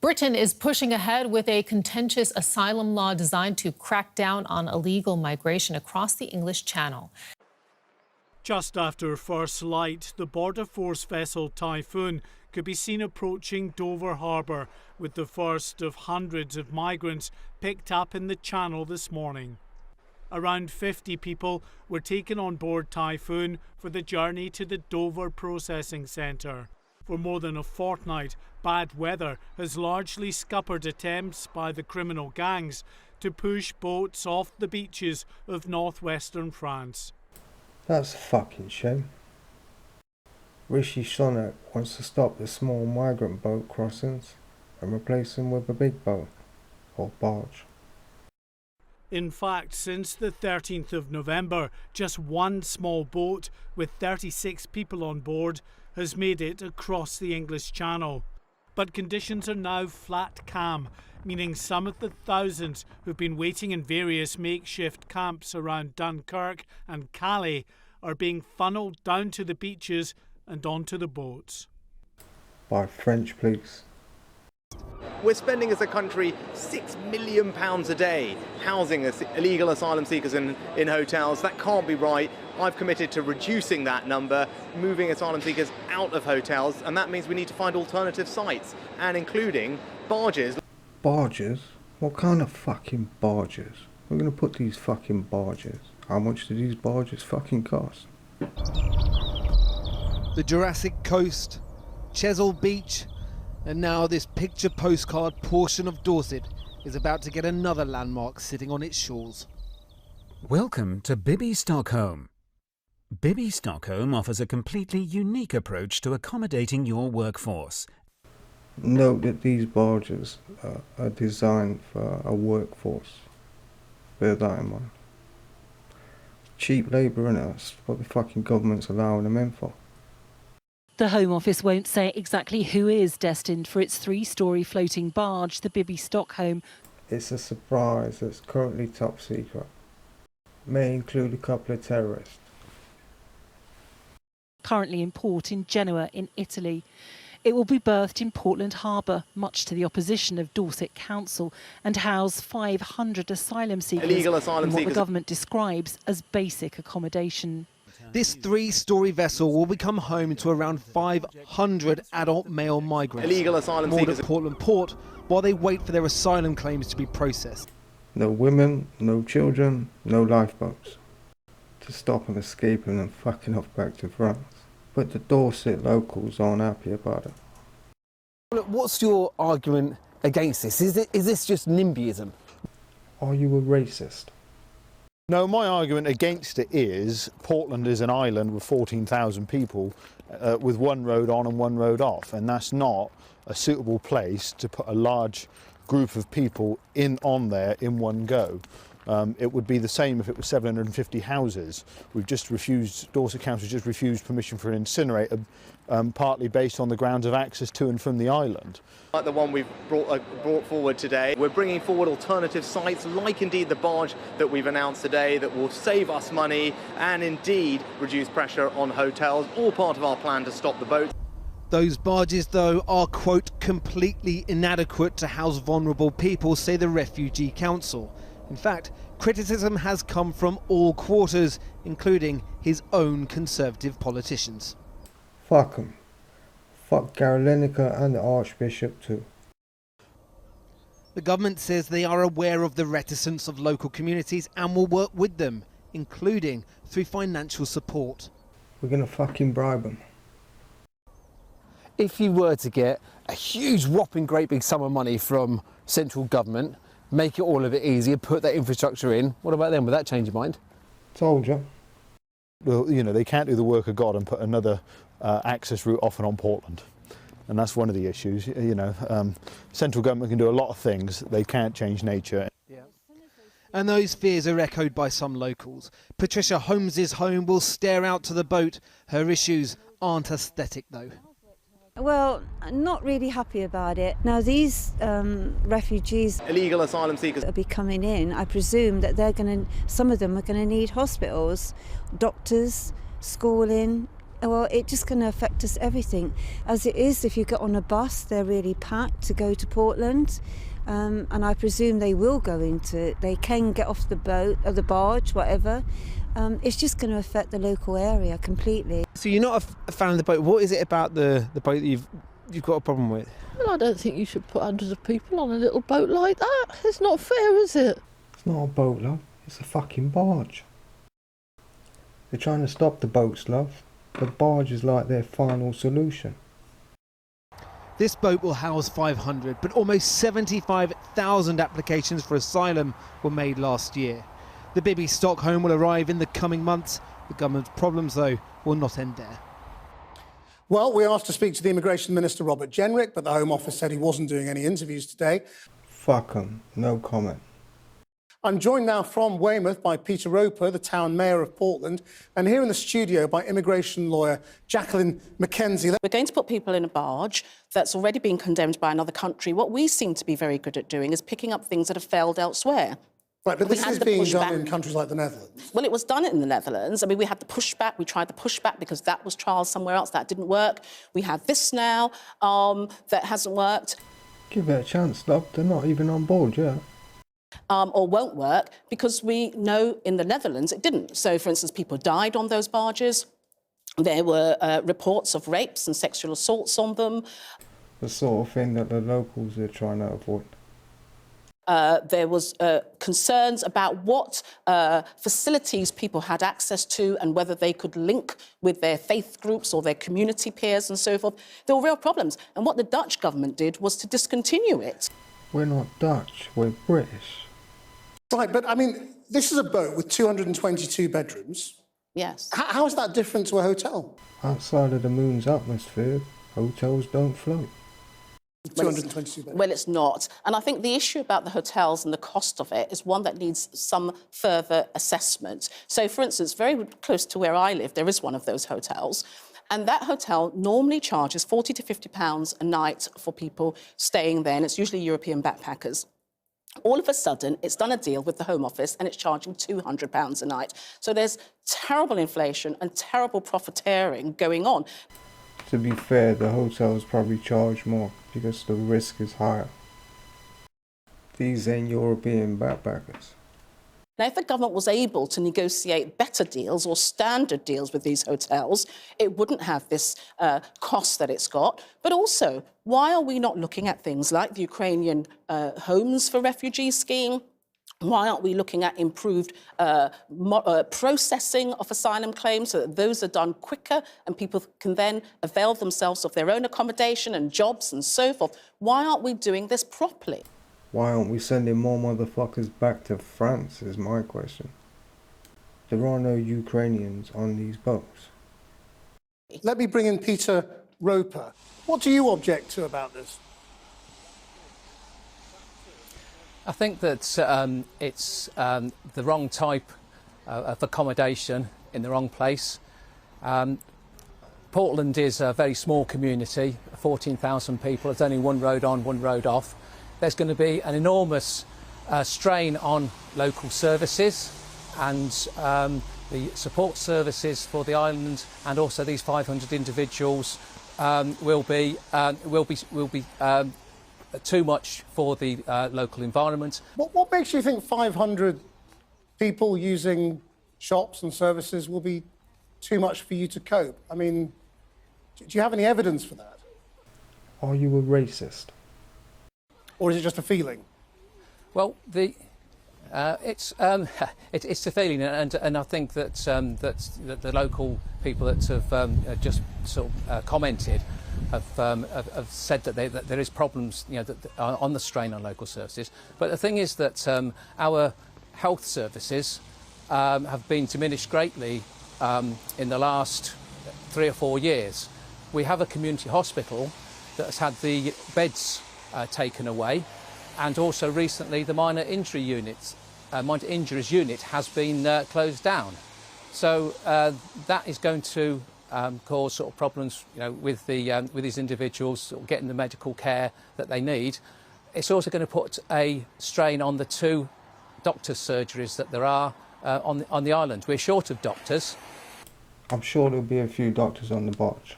Britain is pushing ahead with a contentious asylum law designed to crack down on illegal migration across the English Channel. Just after first light, the border force vessel Typhoon could be seen approaching Dover Harbour, with the first of hundreds of migrants picked up in the Channel this morning. Around 50 people were taken on board Typhoon for the journey to the Dover processing centre. For more than a fortnight, bad weather has largely scuppered attempts by the criminal gangs to push boats off the beaches of northwestern France. That's a fucking shame. Rishi Sunak wants to stop the small migrant boat crossings and replace them with a big boat, or barge. In fact, since the 13th of November, just one small boat with 36 people on board has made it across the English Channel. But conditions are now flat calm, meaning some of the thousands who've been waiting in various makeshift camps around Dunkirk and Calais are being funnelled down to the beaches and onto the boats. By French police. We're spending as a country £6 million a day housing illegal asylum seekers in hotels. That can't be right. I've committed to reducing that number, moving asylum seekers out of hotels, and that means we need to find alternative sites, and including barges. Barges? What kind of fucking barges? We're going to put these fucking barges. How much do these barges fucking cost? The Jurassic Coast, Chesil Beach, and now this picture postcard portion of Dorset is about to get another landmark sitting on its shores. Welcome to Bibby Stockholm. Bibby Stockholm offers a completely unique approach to accommodating your workforce. Note that these barges are designed for a workforce. Bear that in mind. Cheap labour, innit? That's what the fucking government's allowing them in for. The Home Office won't say exactly who is destined for its 3-storey floating barge, the Bibby Stockholm. It's a surprise that's currently top secret. May include a couple of terrorists. Currently in port in Genoa in Italy. It will be berthed in Portland Harbour, much to the opposition of Dorset Council, and house 500 asylum seekers Illegal asylum in what seekers. the government describes as basic accommodation. This 3-storey vessel will become home to around 500 adult male migrants. Illegal asylum moored seekers. at Portland Port while they wait for their asylum claims to be processed. No women, no children, no lifeboats. To stop them escaping and fucking off back to France. But the Dorset locals aren't happy about it. Look, what's your argument against this? Is this just NIMBYism? Are you a racist? No, my argument against it is Portland is an island with 14,000 people with one road on and one road off, and that's not a suitable place to put a large group of people on there in one go. It would be the same if it was 750 houses. Dorset Council just refused permission for an incinerator, partly based on the grounds of access to and from the island. Like the one we've brought forward today, we're bringing forward alternative sites, like indeed the barge that we've announced today, that will save us money and indeed reduce pressure on hotels, all part of our plan to stop the boats. Those barges, though, are, quote, completely inadequate to house vulnerable people, say the Refugee Council. In fact, criticism has come from all quarters, including his own Conservative politicians. Fuck them. Fuck Gary Lineker and the Archbishop too. The government says they are aware of the reticence of local communities and will work with them, including through financial support. We're gonna fucking bribe them. If you were to get a huge whopping great big sum of money from central government, make it all a bit easier, put that infrastructure in, what about them? Would that change your mind? Told you. Well, you know, they can't do the work of God and put another access route off and on Portland. And that's one of the issues. You know, central government can do a lot of things. They can't change nature. Yeah. And those fears are echoed by some locals. Patricia Holmes's home will stare out to the boat. Her issues aren't aesthetic, though. Well, I'm not really happy about it. Now, these refugees, Illegal asylum seekers, will be coming in. I presume that some of them are going to need hospitals, doctors, schooling, well, it's just going to affect us everything. As it is, if you get on a bus, they're really packed to go to Portland. And I presume they will go into it. They can get off the boat or the barge, whatever. It's just going to affect the local area completely. So you're not a fan of the boat. What is it about the boat that you've got a problem with? Well, I don't think you should put hundreds of people on a little boat like that. It's not fair, is it? It's not a boat, love. It's a fucking barge. They're trying to stop the boats, love. The barge is like their final solution. This boat will house 500, but almost 75,000 applications for asylum were made last year. The Bibby Stockholm will arrive in the coming months. The government's problems, though, will not end there. Well, we asked to speak to the Immigration Minister, Robert Jenrick, but the Home Office said he wasn't doing any interviews today. Fuck 'em. No comment. I'm joined now from Weymouth by Peter Roper, the town mayor of Portland, and here in the studio by immigration lawyer Jacqueline McKenzie. We're going to put people in a barge that's already been condemned by another country. What we seem to be very good at doing is picking up things that have failed elsewhere. Right, but this is being done in countries like the Netherlands. Well, it was done in the Netherlands. I mean, we had the pushback. We tried the pushback because that was trialled somewhere else. That didn't work. We have this now that hasn't worked. Give it a chance, love. They're not even on board yet. Or won't work because we know in the Netherlands it didn't. So, for instance, people died on those barges. There were reports of rapes and sexual assaults on them. The sort of thing that the locals are trying to avoid. There was concerns about what facilities people had access to and whether they could link with their faith groups or their community peers and so forth. There were real problems. And what the Dutch government did was to discontinue it. We're not Dutch, we're British. Right, but I mean, this is a boat with 222 bedrooms. Yes. How is that different to a hotel? Outside of the moon's atmosphere, hotels don't float. 222 bedrooms. Well, it's not. And I think the issue about the hotels and the cost of it is one that needs some further assessment. So, for instance, very close to where I live, there is one of those hotels. And that hotel normally charges £40 to £50 a night for people staying there, and it's usually European backpackers. All of a sudden, it's done a deal with the Home Office and it's charging £200 a night. So there's terrible inflation and terrible profiteering going on. To be fair, the hotels probably charge more because the risk is higher. These ain't European backpackers. Now, if the government was able to negotiate better deals or standard deals with these hotels, it wouldn't have this cost that it's got. But also, why are we not looking at things like the Ukrainian Homes for Refugees scheme? Why aren't we looking at improved processing of asylum claims so that those are done quicker and people can then avail themselves of their own accommodation and jobs and so forth? Why aren't we doing this properly? Why aren't we sending more motherfuckers back to France is my question. There are no Ukrainians on these boats. Let me bring in Peter Roper. What do you object to about this? I think that it's the wrong type of accommodation in the wrong place. Portland is a very small community, 14,000 people. It's only one road on, one road off. There's going to be an enormous strain on local services and the support services for the island, and also these 500 individuals will be too much for the local environment. What makes you think 500 people using shops and services will be too much for you to cope? I mean, do you have any evidence for that? Are you a racist? Or is it just a feeling? Well, it's a feeling, and I think that that the local people that have just sort of commented have said that there is problems, on the strain on local services. But the thing is that our health services have been diminished greatly in the last 3 or 4 years. We have a community hospital that has had the beds taken away, and also recently the minor injuries unit has been closed down. So that is going to cause sort of problems, with these individuals sort of getting the medical care that they need. It's also going to put a strain on the 2 doctors' surgeries that there are on the island. We're short of doctors. I'm sure there'll be a few doctors on the barge.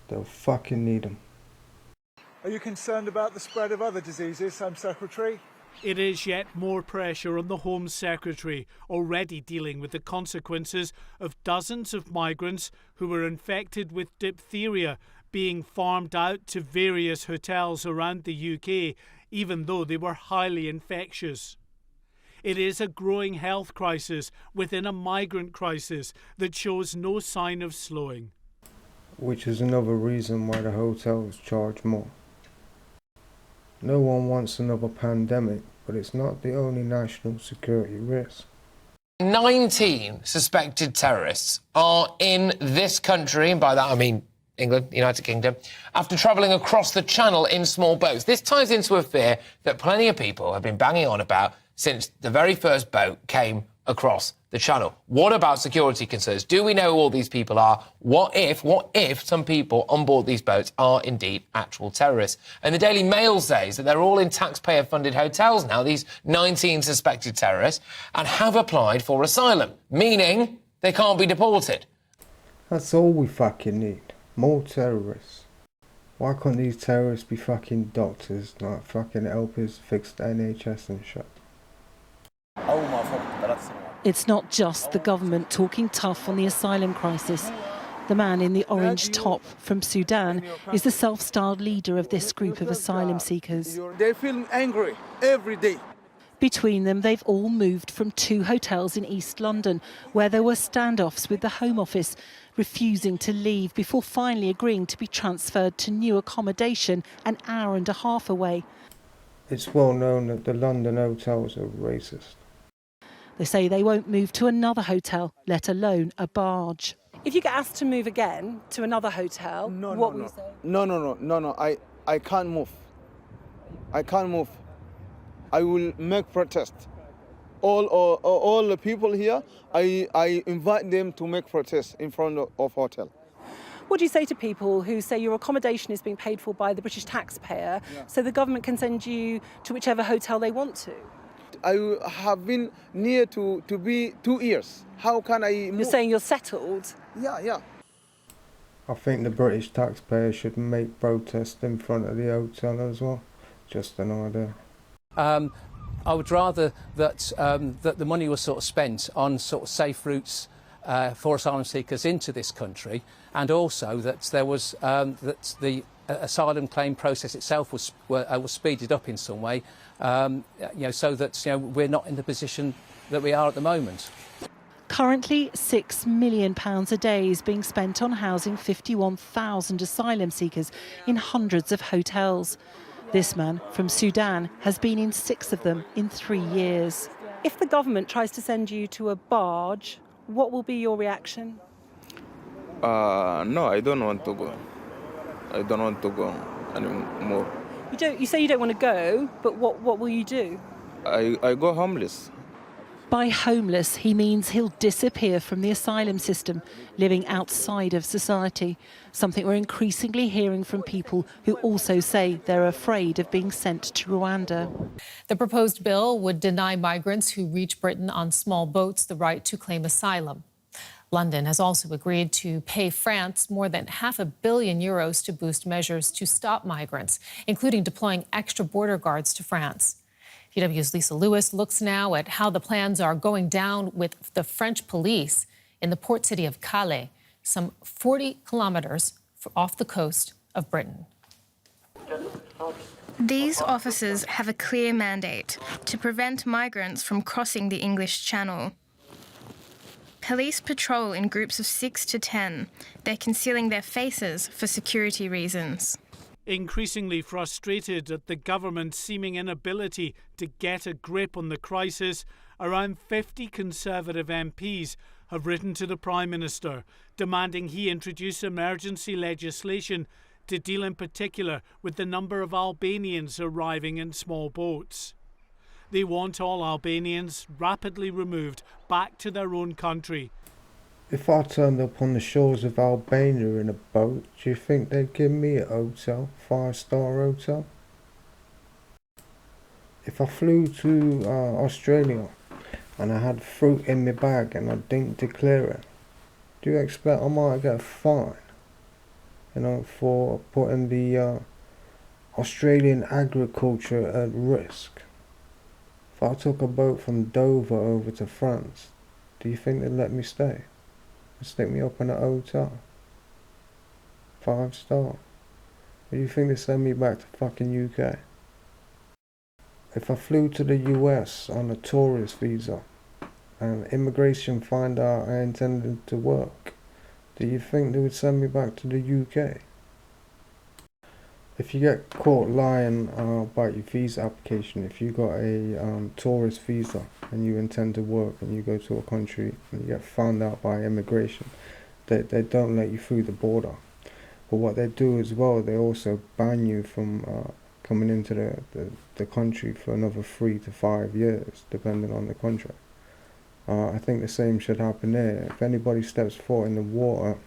They'll fucking need them. Are you concerned about the spread of other diseases, Home Secretary? It is yet more pressure on the Home Secretary, already dealing with the consequences of dozens of migrants who were infected with diphtheria being farmed out to various hotels around the UK, even though they were highly infectious. It is a growing health crisis within a migrant crisis that shows no sign of slowing. Which is another reason why the hotels charge more. No one wants another pandemic, but it's not the only national security risk. 19 suspected terrorists are in this country, and by that I mean England, United Kingdom, after travelling across the Channel in small boats. This ties into a fear that plenty of people have been banging on about since the very first boat came across the Channel. What about security concerns? Do we know who all these people are? What if some people on board these boats are indeed actual terrorists? And the Daily Mail says that they're all in taxpayer-funded hotels now, these 19 suspected terrorists, and have applied for asylum, meaning they can't be deported. That's all we fucking need. More terrorists. Why can't these terrorists be fucking doctors, like fucking helpers fix the NHS and shit? It's not just the government talking tough on the asylum crisis. The man in the orange top from Sudan is the self-styled leader of this group of asylum seekers. They feel angry every day. Between them, they've all moved from 2 hotels in East London, where there were standoffs with the Home Office, refusing to leave before finally agreeing to be transferred to new accommodation an hour and a half away. It's well known that the London hotels are racist. They say they won't move to another hotel, let alone a barge. If you get asked to move again to another hotel, what will you say? No, I can't move. I can't move. I will make protest. All the people here, I invite them to make protest in front of hotel. What do you say to people who say your accommodation is being paid for by the British taxpayer, so the government can send you to whichever hotel they want to? I have been near to be 2 years. How can I move? You're saying you're settled? Yeah. I think the British taxpayer should make protest in front of the hotel as well. Just an idea. I would rather that that the money was sort of spent on sort of safe routes for asylum seekers into this country, and also that there was that the asylum claim process itself was speeded up in some way, so that we're not in the position that we are at the moment. Currently, £6 million a day is being spent on housing 51,000 asylum seekers in hundreds of hotels. This man from Sudan has been in 6 of them in 3 years. If the government tries to send you to a barge, what will be your reaction? No, I don't want to go. I don't want to go anymore. You say you don't want to go, but what will you do? I go homeless. By homeless, he means he'll disappear from the asylum system, living outside of society, something we're increasingly hearing from people who also say they're afraid of being sent to Rwanda. The proposed bill would deny migrants who reach Britain on small boats the right to claim asylum. London has also agreed to pay France more than €500 million to boost measures to stop migrants, including deploying extra border guards to France. DW's Lisa Lewis looks now at how the plans are going down with the French police in the port city of Calais, some 40 kilometers off the coast of Britain. These officers have a clear mandate to prevent migrants from crossing the English Channel. Police patrol in groups of 6 to 10. They're concealing their faces for security reasons. Increasingly frustrated at the government's seeming inability to get a grip on the crisis, around 50 Conservative MPs have written to the Prime Minister, demanding he introduce emergency legislation to deal in particular with the number of Albanians arriving in small boats. They want all Albanians rapidly removed back to their own country. If I turned up on the shores of Albania in a boat, do you think they'd give me a hotel, 5-star hotel? If I flew to Australia and I had fruit in my bag and I didn't declare it, Do you expect I might get a fine, you know, for putting the Australian agriculture at risk? If I took a boat from Dover over to France, do you think they'd let me stay? They'd stick me up in a hotel? 5-star? Or do you think they'd send me back to fucking UK? If I flew to the US on a tourist visa and immigration find out I intended to work, do you think they would send me back to the UK? If you get caught lying about your visa application, if you got a tourist visa and you intend to work and you go to a country and you get found out by immigration, they don't let you through the border. But what they do as well, they also ban you from coming into the country for another 3 to 5 years, depending on the contract. I think the same should happen there. If anybody steps foot in the water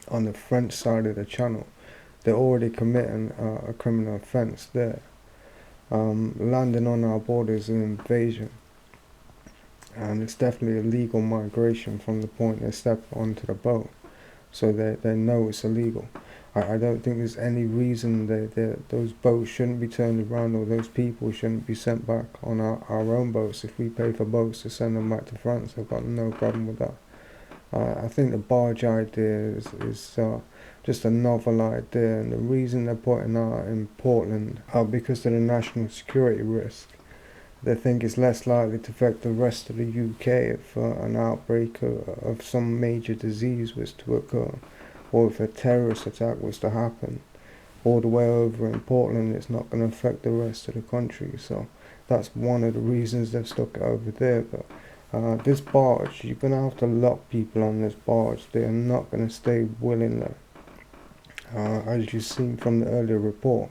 on the French side of the channel, they're already committing a criminal offence there. Landing on our border is an invasion, and it's definitely illegal migration from the point they step onto the boat, so they know it's illegal. I don't think there's any reason that those boats shouldn't be turned around, or those people shouldn't be sent back on our own boats. If we pay for boats to send them back to France, I've got no problem with that. I think the barge idea is just a novel idea, and the reason they're putting that in Portland are because of the national security risk. They think it's less likely to affect the rest of the UK if an outbreak of some major disease was to occur, or if a terrorist attack was to happen. All the way over in Portland, it's not going to affect the rest of the country. So that's one of the reasons they've stuck it over there. But this barge, you're going to have to lock people on this barge. They are not going to stay willingly. As you've seen from the earlier report,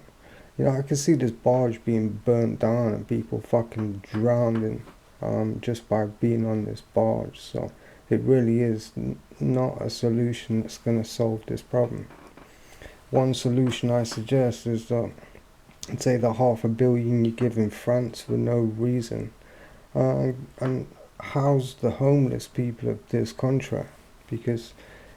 you know, I can see this barge being burnt down and people fucking drowning just by being on this barge. So it really is not a solution that's going to solve this problem. One solution I suggest is say the $500 million you give in France for no reason, and house the homeless people of this country, because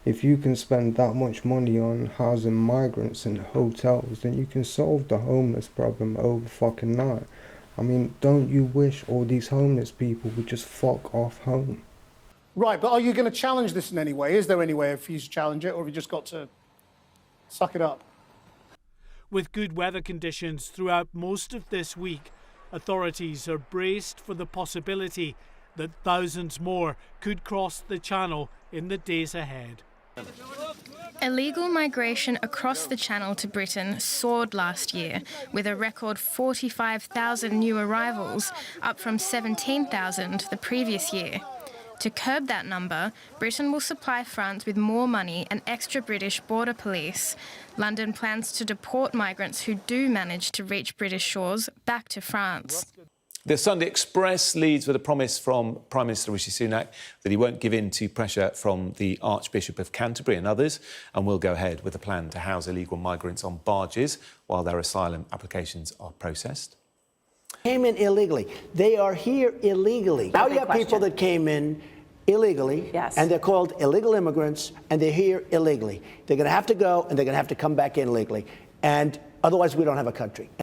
if you can spend that much money on housing migrants in hotels, then you can solve the homeless problem over fucking night. I mean, don't you wish all these homeless people would just fuck off home? Right, but are you going to challenge this in any way? Is there any way for you to challenge it, or have you just got to suck it up? With good weather conditions throughout most of this week, authorities are braced for the possibility that thousands more could cross the channel in the days ahead. Illegal migration across the Channel to Britain soared last year, with a record 45,000 new arrivals, up from 17,000 the previous year. To curb that number, Britain will supply France with more money and extra British border police. London plans to deport migrants who do manage to reach British shores back to France. The Sunday Express leads with a promise from Prime Minister Rishi Sunak that he won't give in to pressure from the Archbishop of Canterbury and others, and will go ahead with a plan to house illegal migrants on barges while their asylum applications are processed. Came in illegally. They are here illegally. Now you have people that came in illegally, and they're called illegal immigrants, and they're here illegally. They're going to have to go, and they're going to have to come back in legally, and otherwise we don't have a country.